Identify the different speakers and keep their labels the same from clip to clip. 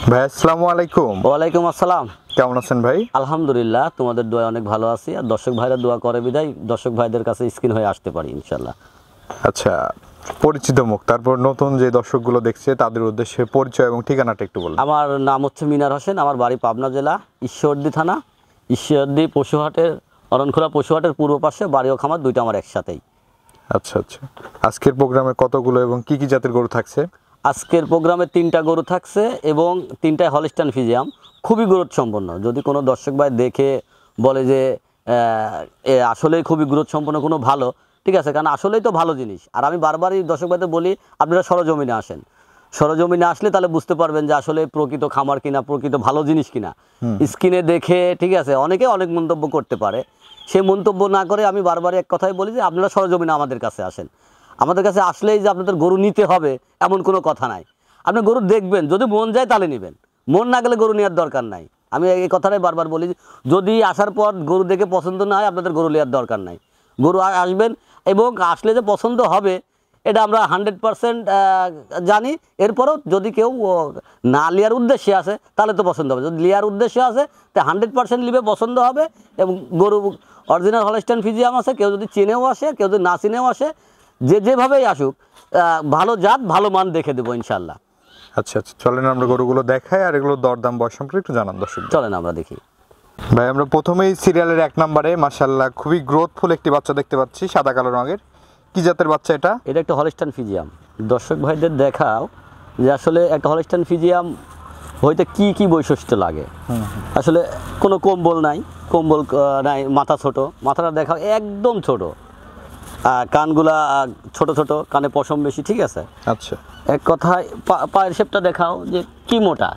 Speaker 1: ভাই আসসালামু আলাইকুম।
Speaker 2: ওয়ালাইকুম আসসালাম।
Speaker 1: কেমন আছেন ভাই?
Speaker 2: আলহামদুলিল্লাহ, তোমাদের দোয়া অনেক ভালো আছি। আর দর্শক ভাইরা দোয়া করে বিদায় দর্শক ভাইদের কাছে স্ক্রিন হয়ে আসতে পারি ইনশাল্লাহ।
Speaker 1: আচ্ছা, পরিচিত মুখ, তারপর নতুন যে দর্শকগুলো দেখছে তাদের উদ্দেশ্যে পরিচয় এবং ঠিকানাটা একটু বলুন।
Speaker 2: আমার নাম হচ্ছে মিনার হোসেন, আমার বাড়ি পাবনা জেলা ঈশ্বরদী থানা, ঈশ্বরদী পশুহাটের অরণখোলা পশুহাটের পূর্ব পাশে, বাড়ি ও খামার দুইটা আমার একসাথেই।
Speaker 1: আচ্ছা আচ্ছা, আজকের প্রোগ্রামে কতগুলো এবং কি কি জাতের গরু থাকছে?
Speaker 2: আজকের প্রোগ্রামে 3টা গরু থাকছে এবং 3টাই হলিস্টাইন ফ্রিজিয়াম, খুবই গ্রোথ সম্পন্ন। যদি কোনো দর্শক ভাই দেখে বলে যে আসলেই খুবই গ্রোথ সম্পন্ন, কোনো ভালো, ঠিক আছে, কারণ আসলেই তো ভালো জিনিস। আর আমি বারবারই দর্শক ভাইদের বলি, আপনারা সরজমিনে আসেন, সরজমিনে আসলে তাহলে বুঝতে পারবেন যে আসলে প্রকৃত খামার কিনা, প্রকৃত ভালো জিনিস কিনা। স্ক্রিনে দেখে, ঠিক আছে, অনেকে অনেক মন্তব্য করতে পারে, সে মন্তব্য না করে আমি বারবারই এক কথাই বলি যে আপনারা সরজমিনে আমাদের কাছে আসেন। আমাদের কাছে আসলেই যে আপনাদের গরু নিতে হবে এমন কোনো কথা নাই। আপনি গরু দেখবেন, যদি মন যায় তাহলে নেবেন, মন না গেলে গরু নেওয়ার দরকার নাই। আমি এই কথাটাই বারবার বলি, যদি আসার পর গরু দেখে পছন্দ না হয় আপনাদের গরু নেওয়ার দরকার নাই। গরু আসবেন এবং আসলে যে পছন্দ হবে এটা আমরা 100% জানি। এরপরেও যদি কেউ না নেওয়ার উদ্দেশ্যে আসে তাহলে তো পছন্দ হবে, যদি নেওয়ার উদ্দেশ্যে আসে তো 100% নিবে, পছন্দ হবে। এবং গরু অরিজিনাল হলিস্টাইন ফ্রিজিয়াম আছে, কেউ যদি চিনেও আসে, কেউ যদি না চিনেও আসে, যেভাবেই আসুক, ভালো জাত ভালো মান দেখে দেবো ইনশাল্লাহ।
Speaker 1: আচ্ছা আচ্ছা, চলেন আমরা গরুগুলো দেখাই আর এগুলো দরদাম বয়স সম্পর্কে একটু জানান দর্শক।
Speaker 2: চলেন আমরা দেখি।
Speaker 1: ভাই, আমরা প্রথমেই সিরিয়ালের 1 নম্বরে মাশাআল্লাহ খুবই গ্রোথফুল একটি বাচ্চা দেখতে পাচ্ছি, সাদা কালো রঙের। কি জাতের বাচ্চা এটা?
Speaker 2: এটা একটা হলিস্টাইন ফ্রিজিয়াম। দর্শক ভাইদের দেখাও যে আসলে একটা হলিস্টাইন ফ্রিজিয়াম হইতে কি কি বৈশিষ্ট্য লাগে। আসলে কোনো কম্বল নাই, কম্বল নাই, মাথা ছোট, মাথাটা দেখাও একদম ছোট, কানগুলা ছোট ছোট, কানে পশম বেশি, ঠিক আছে।
Speaker 1: আচ্ছা,
Speaker 2: এক কথায় পায়ের শেপটা দেখাও যে কি মোটা।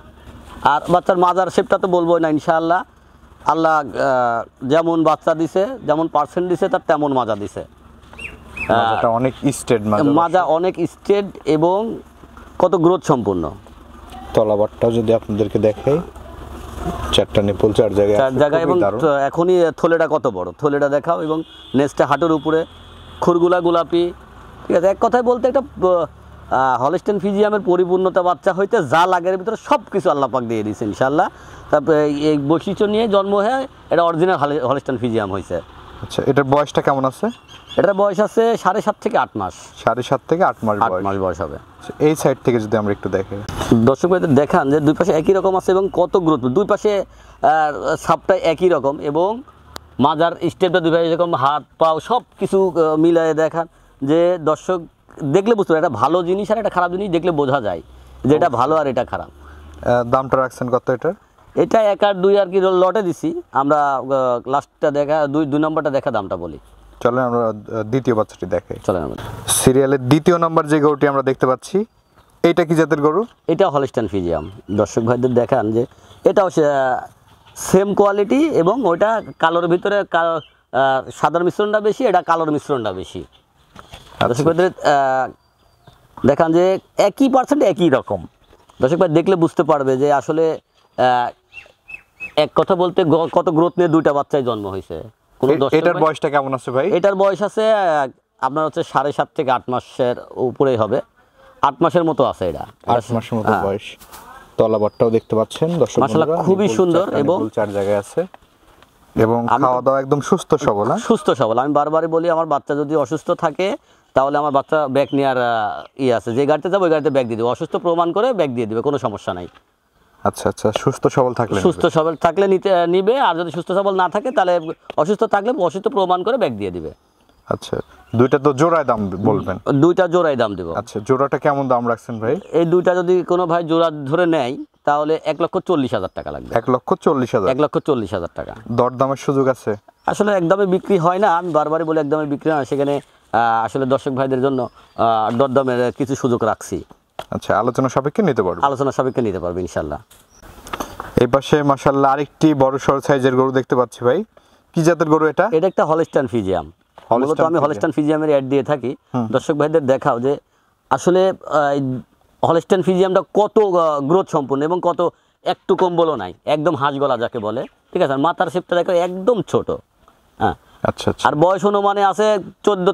Speaker 2: আর বাচ্চার মাজার শেপটা তো বলবোই না ইনশাআল্লাহ। আল্লাহ যেমন বাচ্চা দিছে, যেমন পার্সেন্ট দিছে, তার তেমন মাজা দিছে।
Speaker 1: মাজাটা অনেক স্ট্রেট,
Speaker 2: মাজা অনেক স্ট্রেট এবং কত গ্রোথ সম্পূর্ণ।
Speaker 1: তলাবারটাও যদি আপনাদেরকে দেখাই, 4টা নিপল 4 জায়গায়
Speaker 2: এবং এখনই থলেটা কত বড়, থলেটা দেখাও। এবং নেক্সটে হাঁটুর উপরে খুরগুলা গোলাপি, ঠিক আছে। এক কথায় বলতে একটা হলিস্টাইন ফ্রিজিয়ামের পরিপূর্ণতা বাচ্চা হইতে যা লাগে এর ভিতরে সব কিছু আল্লাহ পাক দিয়ে দিয়েছে ইনশাআল্লাহ। তারপরে এই বৈশিষ্ট্য নিয়ে জন্ম হয়ে এটা অরিজিনাল হলিস্টাইন ফ্রিজিয়াম হয়েছে।
Speaker 1: আচ্ছা, এটার বয়সটা কেমন আছে?
Speaker 2: এটার বয়স আছে 7.5 থেকে 8 মাস।
Speaker 1: 7.5 থেকে 8 মাস
Speaker 2: 8 মাস বয়স হবে।
Speaker 1: এই সাইড থেকে যদি আমরা একটু দেখি,
Speaker 2: দর্শক ভাইদের দেখান যে দুই পাশে একই রকম আছে এবং কত গ্রোথ, দুই পাশে সাপটা একই রকম এবং মাজার স্টেপটা দুই পাশে এরকম, হাত পাও সব কিছু মিলিয়ে দেখান যে দর্শক দেখলে বুঝতে পারে এটা ভালো জিনিস আর এটা খারাপ জিনিস দেখলে বোঝা যায় যে এটা ভালো আর এটা খারাপ।
Speaker 1: দামটা রাখছেন কত এটার?
Speaker 2: এটা 1 আর 2 আর কি লটে দিছি আমরা। লাস্টটা দেখা, 2 নম্বরটা দেখা দামটা বলি।
Speaker 1: চলেন আমরা দ্বিতীয় বাচ্চাটি দেখাই।
Speaker 2: চলেন আমরা
Speaker 1: সিরিয়ালের 2য় নম্বর যে গরুটি আমরা দেখতে পাচ্ছি, এইটা কি জাতের গরু?
Speaker 2: এটা হলিস্টাইন ফ্রিজিয়াম। দর্শক ভাইদের দেখান যে এটাও সেম কোয়ালিটি এবং ওইটা কালোর ভিতরে সাদার মিশ্রণটা বেশি, এটা কালোর মিশ্রণটা বেশি। দর্শক ভাইদের দেখান যে একই পার্সেন্ট একই রকম। দর্শক ভাই দেখলে বুঝতে পারবে যে আসলে এক কথা বলতে কত গ্রোথ নিয়ে 2টা বাচ্চায় জন্ম হয়েছে।
Speaker 1: এটার বয়সটা কেমন আছে ভাই?
Speaker 2: এটার বয়স আছে আপনার হচ্ছে 7.5 থেকে 8 মাসের উপরেই হবে, 8 মাসের মতো আছে। এটা
Speaker 1: 8 মাসের মতো বয়স। তলাবারটাও দেখতে পাচ্ছেন দর্শক,
Speaker 2: মাশাআল্লাহ খুবই সুন্দর এবং
Speaker 1: 4 জায়গায় আছে এবং খাওয়া দাওয়া একদম সুস্থ সবল।
Speaker 2: সুস্থ সবল। আমি বারবারই বলি আমার বাচ্চা যদি অসুস্থ থাকে তাহলে আমার বাচ্চা ব্যাগ নেওয়ার আছে, যে গাড়িতে যাবো ওই গাড়িতে ব্যাগ দিয়ে দেবো, অসুস্থ প্রমাণ করে ব্যাগ দিয়ে দিবে, কোনো সমস্যা নাই।
Speaker 1: আচ্ছা আচ্ছা, সুস্থ সবল
Speaker 2: থাকলে নিবে, আর যদি সুস্থ সবল না থাকে তাহলে অসুস্থ থাকলে অসুস্থ প্রমাণ করে ব্যাগ দিয়ে দিবে।
Speaker 1: আচ্ছা, দুইটা তো জোড়ায় দাম বলবেন?
Speaker 2: 2টা জোড়ায় দাম দেবো।
Speaker 1: আচ্ছা, জোড়াটা কেমন দাম রাখছেন ভাই?
Speaker 2: এই 2টা যদি কোনো ভাই জোড়া ধরে নেয় তাহলে 1,40,000 টাকা লাগবে।
Speaker 1: 1,40,000?
Speaker 2: 1,40,000 টাকা।
Speaker 1: দরদামের সুযোগ আছে?
Speaker 2: আসলে একদমে বিক্রি হয় না, আমি বারবারই বলি একদমে বিক্রি হয় না, সেখানে আসলে দর্শক ভাইদের জন্য দরদামের কিছু সুযোগ রাখছি।
Speaker 1: আচ্ছা, আলোচনা সাপেক্ষে নিতে পারবে?
Speaker 2: আলোচনা সাপেক্ষে নিতে পারবে ইনশাল্লাহ।
Speaker 1: এই পাশে মাশাআল্লাহ আরেকটি বড় সড় সাইজের গরু দেখতে পাচ্ছি ভাই, কি জাতের গরু এটা?
Speaker 2: এটা একটা হলিস্টাইন ফ্রিজিয়াম। মূলত আমি হলিস্টাইন ফ্রিজিয়ামের অ্যাড দিয়ে থাকি। দর্শক ভাইদের দেখাও যে আসলে হলিস্টাইন ফ্রিজিয়ামটা কত গ্রোথ সম্পূর্ণ এবং কত একটু কম্বলও নাই, একদম হাঁস গলা যাকে বলে, ঠিক আছে। মাথার শেপটা দেখো একদম ছোট। হ্যাঁ,
Speaker 1: আচ্ছা আচ্ছা।
Speaker 2: আর বয়স অনুমানে আছে 13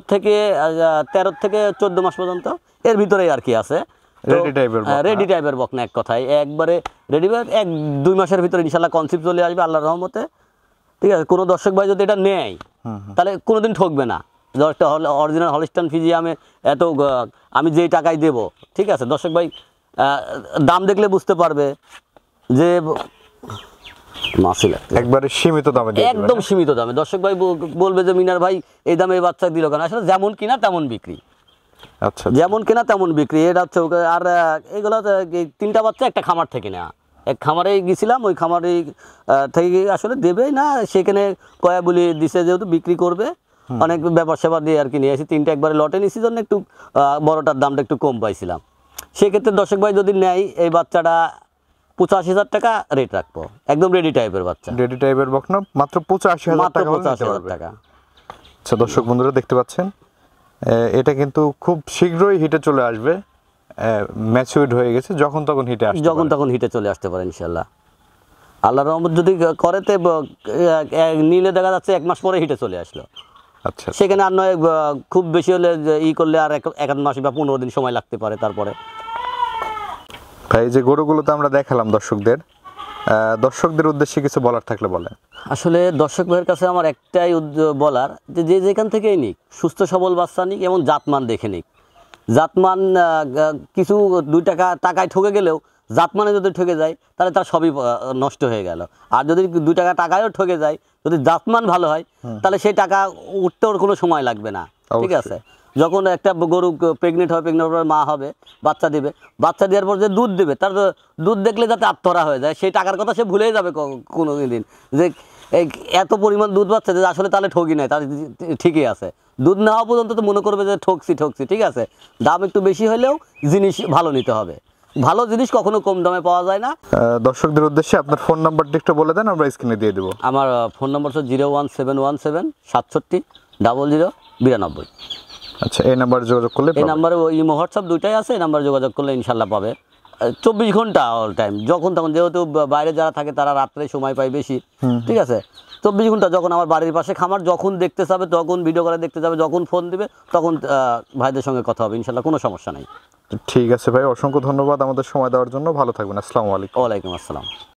Speaker 2: থেকে 14 মাস পর্যন্ত, এর ভিতরেই আর কি আছে।
Speaker 1: রেডি টাইপের
Speaker 2: রেডি টাইপের বকনা, এক কথায় একবারে রেডি, 1-2 মাসের ভিতরে ইনশাল্লাহ কনসেপ্ট চলে আসবে আল্লাহর রহমতে। ঠিক আছে, কোনো দর্শক ভাই যদি এটা নেয় তাহলে কোনোদিন ঠকবে না। একটা অরিজিনাল হলিস্টাইন ফ্রিজিয়ামে এত আমি যেই টাকায় দেব, ঠিক আছে, দর্শক ভাই দাম দেখলে বুঝতে পারবে যে
Speaker 1: একবারে সীমিত দামে দিয়ে দিবেন।
Speaker 2: একদম সীমিত দামে। দর্শক ভাই বলবে যে মিনার ভাই এই দামে এই বাচ্চা দিল কেন? আসলে যেমন কিনা তেমন বিক্রি।
Speaker 1: আচ্ছা,
Speaker 2: যেমন কেনা তেমন বিক্রি, এটা হচ্ছে। আর এগুলো 3টা বাচ্চা একটা খামার থেকে নেওয়া। এক খামারে গেছিলাম, ওই খামারে থেকে আসলে দেবেই না, সেখানে কয়া বলি দিছে, যেহেতু বিক্রি করবে অনেক ব্যাপার সেবা দিয়ে আর কি নিয়ে আসি। 3টা একবারে লটে নিয়েছি জন্য একটু বড়টার দামটা একটু কম পাইছিলাম। সেক্ষেত্রে দর্শক ভাই যদি নেয় এই বাচ্চাটা 85,000 টাকা রেট রাখবো, একদম রেডি টাইপের বাচ্চা।
Speaker 1: রেডি টাইপের বকনা মাত্র 85,000 টাকা।
Speaker 2: 85,000 টাকা।
Speaker 1: আচ্ছা দর্শক বন্ধুরা দেখতে পাচ্ছেন, এটা কিন্তু খুব শীঘ্রই হিটে চলে আসবে, ম্যাচিউরড হয়ে গেছে, যখন তখন হিটে আসবে,
Speaker 2: যখন তখন হিটে চলে আসতে পারে ইনশাল্লাহ। আল্লাহর রহমত যদি করেতে নিলে দেখা যাচ্ছে 1 মাস পরে হিটে চলে আসলো।
Speaker 1: আচ্ছা,
Speaker 2: সেখানে আর নয় খুব বেশি হলে ই করলে আর 1 মাস বা 15 দিন সময় লাগতে পারে। তারপরে
Speaker 1: ভাই যে গরুগুলো তো আমরা দেখালাম দর্শকদের উদ্দেশ্যে কিছু বলার থাকলে বলেন।
Speaker 2: আসলে দর্শক ভাইয়ের কাছে আমার একটাই বলার, যে যেখান থেকেই নিক সুস্থ সবল বাচ্চা নিক এবং জাতমান দেখে নিক। জাতমান কিছু 2 টাকায় ঠকে গেলেও জাতমানে যদি ঠকে যায় তাহলে তার সবই নষ্ট হয়ে গেল। আর যদি 2 টাকায়ও ঠকে যায়, যদি জাতমান ভালো হয় তাহলে সেই টাকা উঠতে ওর কোনো সময় লাগবে না। ঠিক আছে, যখন একটা গরু প্রেগনেন্ট হবে, প্রেগনেন্ট হওয়ার মা হবে, বাচ্চা দিবে, বাচ্চা দেওয়ার পর যে দুধ দেবে, তার দুধ দেখলে যাতে আত্মহারা হয়ে যায়, সেই টাকার কথা সে ভুলেই যাবে কোনো দিন, যে এত পরিমাণ দুধ পাচ্ছে যে আসলে তাহলে ঠকি নাই, তার ঠিকই আছে। দুধ নেওয়া পর্যন্ত তো মনে করবে যে ঠকছি। ঠিক আছে, দাম একটু বেশি হলেও জিনিস ভালো নিতে হবে। ভালো জিনিস কখনো কম দামে পাওয়া যায় না।
Speaker 1: দর্শকদের উদ্দেশ্যে আপনার ফোন নাম্বারটা একটু বলে দেন, আমরা স্ক্রিনে দিয়ে দেবো।
Speaker 2: আমার ফোন নাম্বার হচ্ছে 01717 67 0092।
Speaker 1: আচ্ছা, এই নাম্বারে যোগাযোগ করলে,
Speaker 2: এই নাম্বারে ইমো হোয়াটসঅ্যাপ দুইটাই আছে, এই নাম্বারে যোগাযোগ করলে ইনশাল্লাহ পাবে। 24 ঘন্টা অল টাইম, যখন তখন, যেহেতু বাইরে যারা থাকে তারা রাত্রে সময় পায় বেশি। ঠিক আছে, 24 ঘন্টা যখন আমার বাড়ির পাশে খামার, যখন দেখতে যাবে তখন ভিডিও করে দেখতে যাবে, যখন ফোন দিবে তখন ভাইদের সঙ্গে কথা হবে ইনশাল্লাহ, কোনো সমস্যা নেই।
Speaker 1: ঠিক আছে ভাই, অসংখ্য ধন্যবাদ আমাদের সময় দেওয়ার জন্য। ভালো থাকবেন। আসসালামু আলাইকুম।
Speaker 2: ওয়ালাইকুম আসসালাম।